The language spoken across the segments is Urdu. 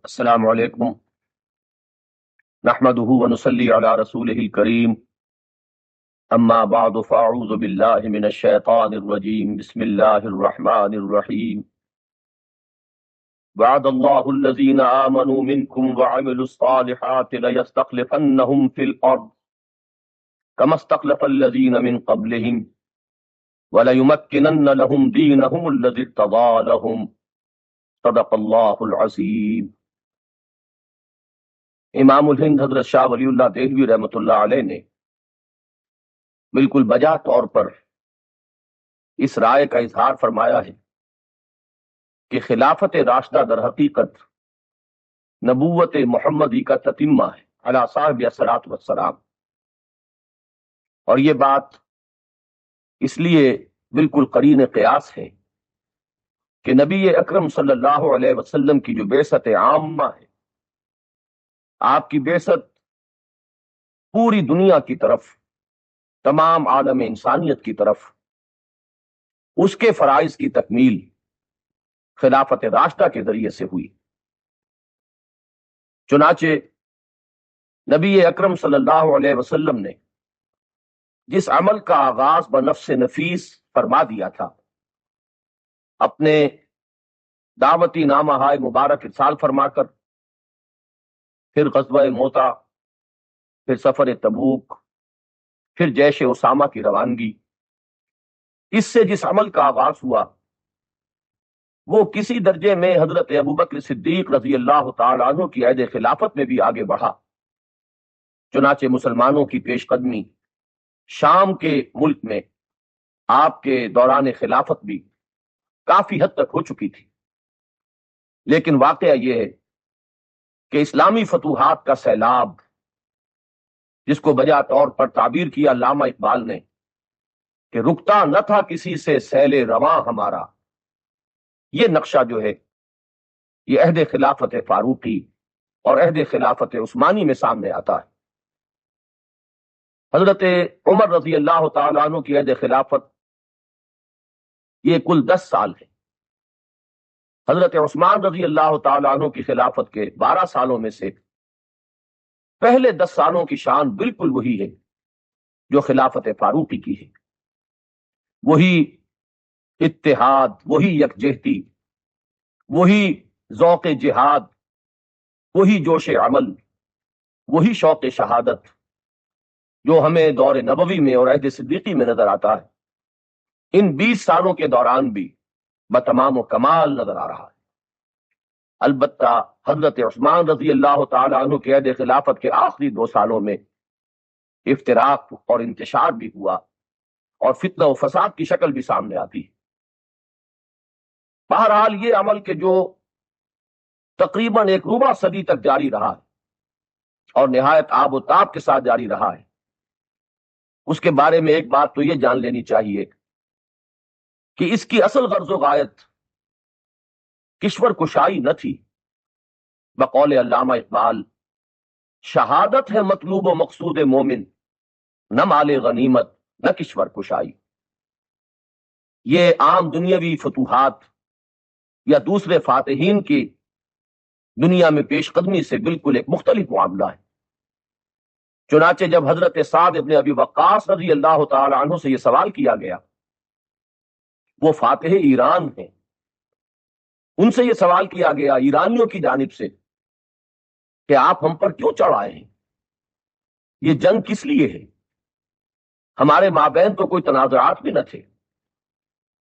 السلام علیکم نحمده ونصلي على رسوله الكريم اما بعد فاعوذ بالله من الشيطان الرجيم بسم الله الرحمن الرحيم وعد الله الذين آمنوا منكم وعملوا الصالحات ليستخلفنهم في الأرض كما استخلف الذين من قبلهم وليمكنن لهم دينهم الذي ارتضى لهم صدق الله العظيم۔ امام الہند حضرت شاہ ولی اللہ دہلوی رحمۃ اللہ علیہ نے بالکل بجا طور پر اس رائے کا اظہار فرمایا ہے کہ خلافت راشدہ در حقیقت نبوت محمدی کا تتمہ ہے علی صاحب الصلاۃ والسلام، اور یہ بات اس لیے بالکل قرین قیاس ہے کہ نبی اکرم صلی اللہ علیہ وسلم کی جو بعثت عامہ ہے، آپ کی بعثت پوری دنیا کی طرف، تمام عالم انسانیت کی طرف، اس کے فرائض کی تکمیل خلافت راشدہ کے ذریعے سے ہوئی۔ چنانچہ نبی اکرم صلی اللہ علیہ وسلم نے جس عمل کا آغاز بنفس نفیس فرما دیا تھا، اپنے دعوتی نامہ مبارک ارسال فرما کر، پھر غزوہ موتا، پھر سفر تبوک، پھر جیش اسامہ کی روانگی، اس سے جس عمل کا آغاز ہوا وہ کسی درجے میں حضرت ابوبکر صدیق رضی اللہ تعالیٰ عنہ کی عہد خلافت میں بھی آگے بڑھا۔ چنانچہ مسلمانوں کی پیش قدمی شام کے ملک میں آپ کے دوران خلافت بھی کافی حد تک ہو چکی تھی، لیکن واقعہ یہ ہے کہ اسلامی فتوحات کا سیلاب، جس کو بجا طور پر تعبیر کیا علامہ اقبال نے کہ رکتا نہ تھا کسی سے سیل رواں ہمارا، یہ نقشہ جو ہے یہ عہد خلافت فاروقی اور عہد خلافت عثمانی میں سامنے آتا ہے۔ حضرت عمر رضی اللہ تعالیٰ عنہ کی عہد خلافت یہ کل 10 سال ہے۔ حضرت عثمان رضی اللہ تعالیٰ عنہ کی خلافت کے 12 سالوں میں سے پہلے 10 سالوں کی شان بالکل وہی ہے جو خلافت فاروقی کی ہے، وہی اتحاد، وہی یکجہتی، وہی ذوق جہاد، وہی جوش عمل، وہی شوق شہادت جو ہمیں دور نبوی میں اور عہد صدیقی میں نظر آتا ہے، ان 20 سالوں کے دوران بھی بتمام و کمال نظر آ رہا ہے۔ البتہ حضرت عثمان رضی اللہ تعالی عنہ کے عہد خلافت کے آخری 2 سالوں میں افتراق اور انتشار بھی ہوا اور فتنہ و فساد کی شکل بھی سامنے آتی ہے۔ بہرحال یہ عمل کہ جو تقریباً 1 ربع صدی تک جاری رہا ہے اور نہایت آب و تاب کے ساتھ جاری رہا ہے، اس کے بارے میں ایک بات تو یہ جان لینی چاہیے کہ اس کی اصل غرض و غایت کشور کشائی نہ تھی۔ بقول علامہ اقبال، شہادت ہے مطلوب و مقصود مومن، نہ مال غنیمت نہ کشور کشائی۔ یہ عام دنیاوی فتوحات یا دوسرے فاتحین کی دنیا میں پیش قدمی سے بالکل ایک مختلف معاملہ ہے۔ چنانچہ جب حضرت سعد ابن ابی وقاص رضی اللہ تعالی عنہ سے یہ سوال کیا گیا، وہ فاتح ایران ہیں، ان سے یہ سوال کیا گیا ایرانیوں کی جانب سے کہ آپ ہم پر کیوں چڑھ آئے ہیں، یہ جنگ کس لیے ہے، ہمارے مابین تو کوئی تنازعات بھی نہ تھے۔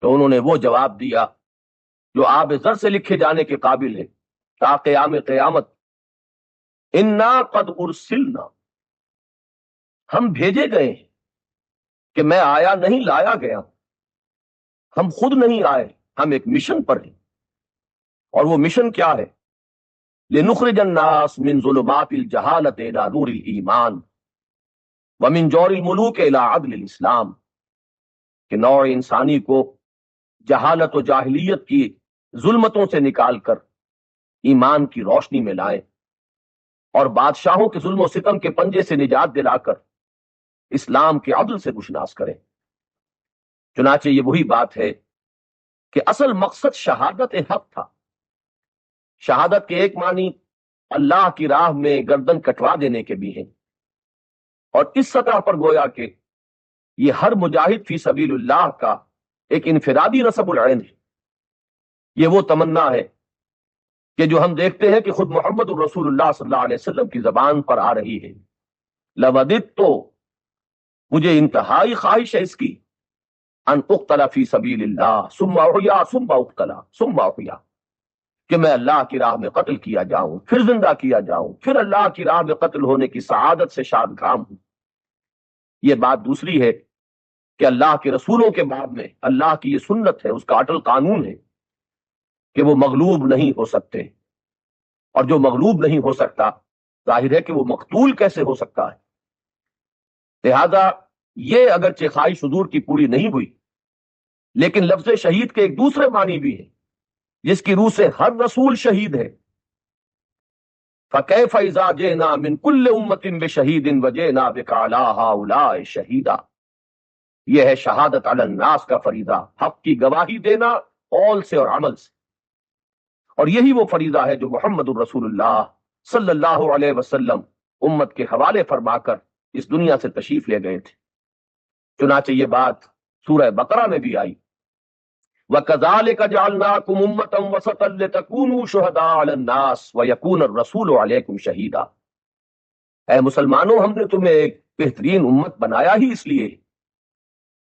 تو انہوں نے وہ جواب دیا جو آب زر سے لکھے جانے کے قابل ہے تا قیام قیامت، انا قد ارسلنا، ہم بھیجے گئے ہیں، کہ میں آیا نہیں لایا گیا، ہم خود نہیں آئے، ہم ایک مشن پر ہیں، اور وہ مشن کیا ہے؟ لنخرج الناس من ظلمات الجہالت الى نور الایمان ومن جور الملوک الى عدل الاسلام، کہ نوع انسانی کو جہالت و جاہلیت کی ظلمتوں سے نکال کر ایمان کی روشنی میں لائیں، اور بادشاہوں کے ظلم و ستم کے پنجے سے نجات دلا کر اسلام کے عدل سے گشناس کریں۔ چنانچہ یہ وہی بات ہے کہ اصل مقصد شہادت حق تھا، شہادت کے ایک معنی اللہ کی راہ میں گردن کٹوا دینے کے بھی ہیں، اور اس سطح پر گویا کہ یہ ہر مجاہد فی سبیل اللہ کا ایک انفرادی نصب العین ہے۔ یہ وہ تمنا ہے کہ جو ہم دیکھتے ہیں کہ خود محمد الرسول اللہ صلی اللہ علیہ وسلم کی زبان پر آ رہی ہے، لوددت، تو مجھے انتہائی خواہش ہے اس کی، ان اقتل فی سبیل اللہ ثم احیا ثم اقتل ثم احیا، کہ میں اللہ کی راہ میں قتل کیا جاؤں، پھر زندہ کیا جاؤں، پھر اللہ کی راہ میں قتل ہونے کی سعادت سے شاد کام ہوں۔ یہ بات دوسری ہے کہ اللہ کے رسولوں کے بعد میں اللہ کی یہ سنت ہے، اس کا اٹل قانون ہے کہ وہ مغلوب نہیں ہو سکتے، اور جو مغلوب نہیں ہو سکتا ظاہر ہے کہ وہ مقتول کیسے ہو سکتا ہے۔ لہذا یہ اگرچہ خواہش حضور کی پوری نہیں ہوئی، لیکن لفظ شہید کے ایک دوسرے معنی بھی ہے جس کی روح سے ہر رسول شہید ہے۔ فَكَيْفَ إِذَا جِئْنَا مِن كُلِّ أُمَّةٍ بِشَهِيدٍ وَجِئْنَا بِكَ عَلَىٰ هَٰؤُلَاءِ شَهِيدًا، یہ ہے شہادت علی الناس کا فریضہ، حق کی گواہی دینا قول سے اور عمل سے، اور یہی وہ فریضہ ہے جو محمد الرسول اللہ صلی اللہ علیہ وسلم امت کے حوالے فرما کر اس دنیا سے تشریف لے گئے تھے۔ چنانچہ یہ بات سورہ بقرہ میں بھی آئی، وَكَذَلِكَ جَعَلْنَاكُمْ أُمَّةً وَسَطًا لِتَكُونُوا شُهَدَاءَ عَلَى النَّاسِ وَيَكُونَ الرَّسُولُ عَلَيْكُمْ شَهِيدًا، اے مسلمانوں، ہم نے تمہیں ایک بہترین امت بنایا ہی اس لیے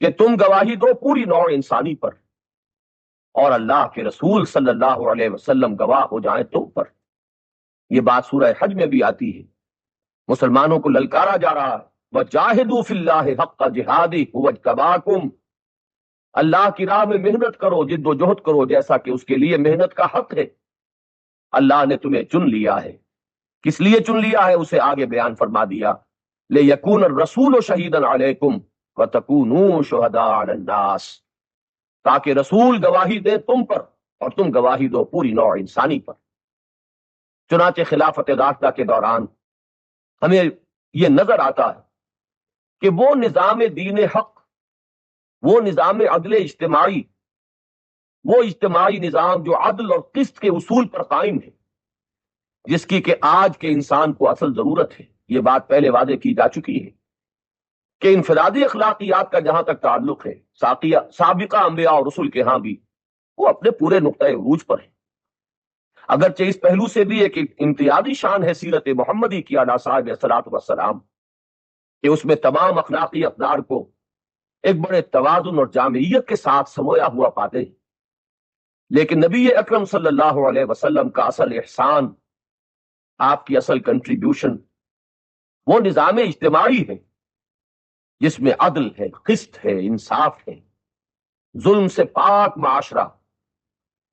کہ تم گواہی دو پوری نوع انسانی پر، اور اللہ کے رسول صلی اللہ علیہ وسلم گواہ ہو جائیں تم پر۔ یہ بات سورہ حج میں بھی آتی ہے، مسلمانوں کو للکارا جا رہا ہے، وَجَاهِدُوا فِي اللَّهِ حَقَّ جِهَادِهِ هُوَ اجْتَبَاكُمْ، اللہ کی راہ میں محنت کرو، جد و جہد کرو جیسا کہ اس کے لیے محنت کا حق ہے۔ اللہ نے تمہیں چن لیا ہے، کس لیے چن لیا ہے اسے آگے بیان فرما دیا، لِيَكُونَ الرَّسُولُ شَهِيدًا عَلَيْكُمْ وَتَكُونُوا شُهَدَاءَ عَلَى النَّاسِ، تاکہ رسول گواہی دے تم پر اور تم گواہی دو پوری نوع انسانی پر۔ چنانچہ خلافت راشدہ کے دوران ہمیں یہ نظر آتا ہے کہ وہ نظام دین حق، وہ نظام عدل اجتماعی، وہ اجتماعی نظام جو عدل اور قسط کے اصول پر قائم ہے، جس کی کہ آج کے انسان کو اصل ضرورت ہے۔ یہ بات پہلے واضح کی جا چکی ہے کہ انفرادی اخلاقیات کا جہاں تک تعلق ہے، سابقہ انبیاء اور رسول کے ہاں بھی وہ اپنے پورے نقطۂ عروج پر ہے، اگرچہ اس پہلو سے بھی ایک امتیازی شان ہے سیرت محمدی کی علیہ صاحب الصلاۃ والسلام کہ اس میں تمام اخلاقی اقدار کو ایک بڑے توازن اور جامعیت کے ساتھ سمویا ہوا پاتے ہیں۔ لیکن نبی اکرم صلی اللہ علیہ وسلم کا اصل احسان، آپ کی اصل کنٹریبیوشن وہ نظام اجتماعی ہے جس میں عدل ہے، قسط ہے، انصاف ہے، ظلم سے پاک معاشرہ،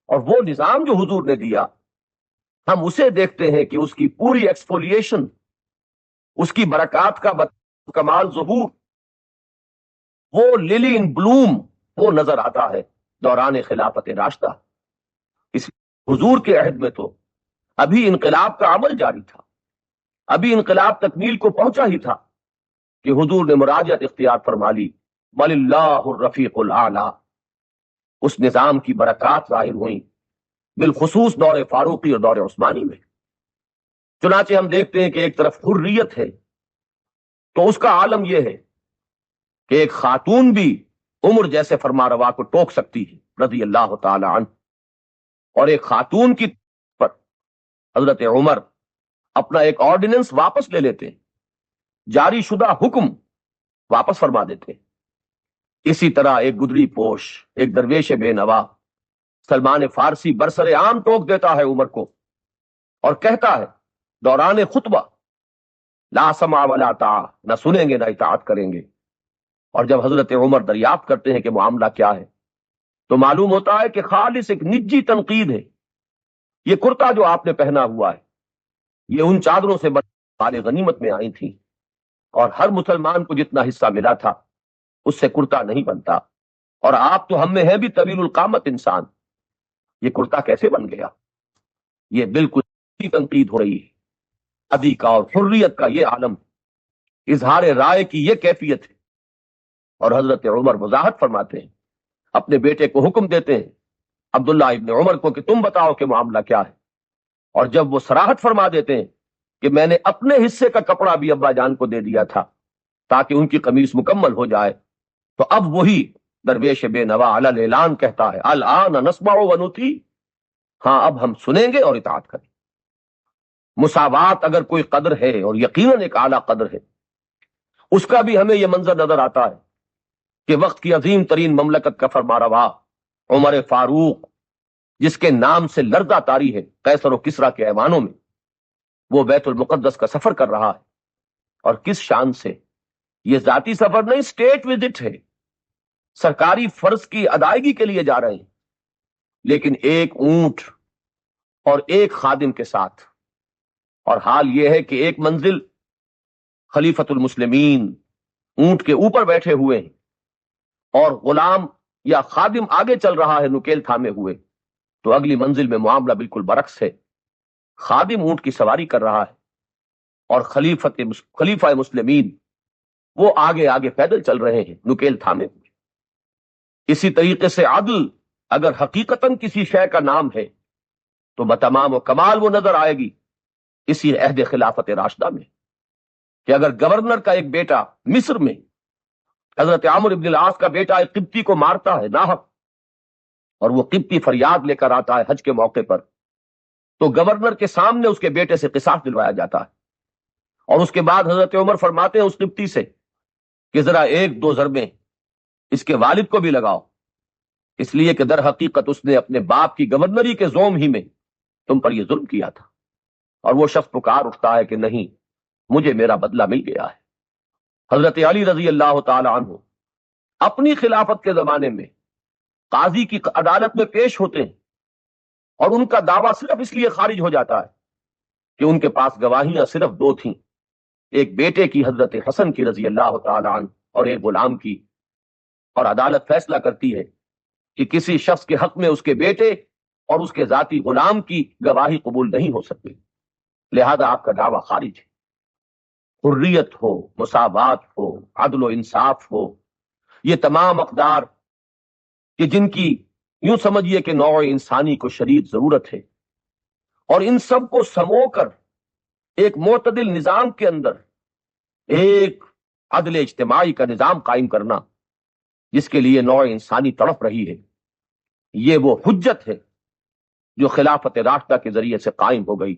اور وہ نظام جو حضور نے دیا ہم اسے دیکھتے ہیں کہ اس کی پوری ایکسفولیشن، اس کی برکات کا کمال ظہور، وہ للی ان بلوم وہ نظر آتا ہے دوران خلافت راشدہ۔ اس حضور کے عہد میں تو ابھی انقلاب کا عمل جاری تھا، ابھی انقلاب تکمیل کو پہنچا ہی تھا کہ حضور نے مراجعت اختیار فرما لی، وَلِلَّهُ الرَّفِيقُ الْأَعْلَىٰ، اس نظام کی برکات ظاہر ہوئیں بالخصوص دور فاروقی اور دور عثمانی میں۔ چنانچہ ہم دیکھتے ہیں کہ ایک طرف حریت ہے تو اس کا عالم یہ ہے کہ ایک خاتون بھی عمر جیسے فرما روا کو ٹوک سکتی ہے رضی اللہ تعالی عنہ، اور ایک خاتون کی پر حضرت عمر اپنا ایک آرڈیننس واپس لے لیتے ہیں، جاری شدہ حکم واپس فرما دیتے ہیں۔ اسی طرح ایک گدری پوش، ایک درویش بے نوا سلمان فارسی برسر عام ٹوک دیتا ہے عمر کو اور کہتا ہے دوران خطبہ، لا سمع ولا طاعہ، نہ سنیں گے نہ اطاعت کریں گے۔ اور جب حضرت عمر دریافت کرتے ہیں کہ معاملہ کیا ہے تو معلوم ہوتا ہے کہ خالص ایک نجی تنقید ہے۔ یہ کرتا جو آپ نے پہنا ہوا ہے یہ ان چادروں سے مال غنیمت میں آئی تھی، اور ہر مسلمان کو جتنا حصہ ملا تھا اس سے کرتا نہیں بنتا، اور آپ تو ہم میں ہیں بھی طویل القامت انسان، یہ کرتا کیسے بن گیا؟ یہ بالکل تنقید ہو رہی ہے۔ ادی کا اور حریت کا یہ عالم، اظہار رائے کی یہ کیفیت ہے، اور حضرت عمر وضاحت فرماتے ہیں، اپنے بیٹے کو حکم دیتے ہیں عبداللہ ابن عمر کو کہ تم بتاؤ کہ معاملہ کیا ہے۔ اور جب وہ صراحت فرما دیتے ہیں کہ میں نے اپنے حصے کا کپڑا بھی ابا جان کو دے دیا تھا تاکہ ان کی قمیص مکمل ہو جائے، تو اب وہی درویش بے نوا علی الاعلان کہتا ہے الآن نسمع و نطیع، ہاں اب ہم سنیں گے اور اطاعت کریں۔ مساوات اگر کوئی قدر ہے، اور یقیناً ایک اعلیٰ قدر ہے، اس کا بھی ہمیں یہ منظر نظر آتا ہے کہ وقت کی عظیم ترین مملکت کا فرمانروا عمر فاروق، جس کے نام سے لرزہ طاری ہے قیصر و کسریٰ کے ایوانوں میں، وہ بیت المقدس کا سفر کر رہا ہے، اور کس شان سے! یہ ذاتی سفر نہیں، اسٹیٹ وزٹ ہے، سرکاری فرض کی ادائیگی کے لیے جا رہے ہیں، لیکن ایک اونٹ اور ایک خادم کے ساتھ۔ اور حال یہ ہے کہ ایک منزل خلیفۃ المسلمین اونٹ کے اوپر بیٹھے ہوئے ہیں، اور غلام یا خادم آگے چل رہا ہے نکیل تھامے ہوئے، تو اگلی منزل میں معاملہ بالکل برعکس ہے، خادم اونٹ کی سواری کر رہا ہے اور خلیفہ مسلمین وہ آگے آگے پیدل چل رہے ہیں نکیل تھامے ہوئے۔ اسی طریقے سے عدل اگر حقیقتاً کسی شے کا نام ہے تو بتمام و کمال وہ نظر آئے گی اسی عہد خلافت راشدہ میں، کہ اگر گورنر کا ایک بیٹا مصر میں حضرت عمرو بن العاص کا بیٹا ایک قبطی کو مارتا ہے ناحق، اور وہ قبطی فریاد لے کر آتا ہے حج کے موقع پر، تو گورنر کے سامنے اس کے بیٹے سے قصاص دلوایا جاتا ہے، اور اس کے بعد حضرت عمر فرماتے ہیں اس قبطی سے کہ ذرا ایک دو ضربیں اس کے والد کو بھی لگاؤ، اس لیے کہ در حقیقت اس نے اپنے باپ کی گورنری کے زوم ہی میں تم پر یہ ظلم کیا تھا۔ اور وہ شخص پکار اٹھتا ہے کہ نہیں، مجھے میرا بدلہ مل گیا ہے۔ حضرت علی رضی اللہ تعالی عنہ اپنی خلافت کے زمانے میں قاضی کی عدالت میں پیش ہوتے ہیں، اور ان کا دعویٰ صرف اس لیے خارج ہو جاتا ہے کہ ان کے پاس گواہیاں صرف دو تھیں، ایک بیٹے کی حضرت حسن کی رضی اللہ تعالی عنہ اور ایک غلام کی، اور عدالت فیصلہ کرتی ہے کہ کسی شخص کے حق میں اس کے بیٹے اور اس کے ذاتی غلام کی گواہی قبول نہیں ہو سکتی، لہذا آپ کا دعویٰ خارج ہے۔ حریت ہو، مساوات ہو، عدل و انصاف ہو، یہ تمام اقدار کہ جن کی یوں سمجھیے کہ نوع انسانی کو شدید ضرورت ہے، اور ان سب کو سمو کر ایک معتدل نظام کے اندر ایک عدل اجتماعی کا نظام قائم کرنا جس کے لیے نوع انسانی تڑپ رہی ہے، یہ وہ حجت ہے جو خلافت راشدہ کے ذریعے سے قائم ہو گئی۔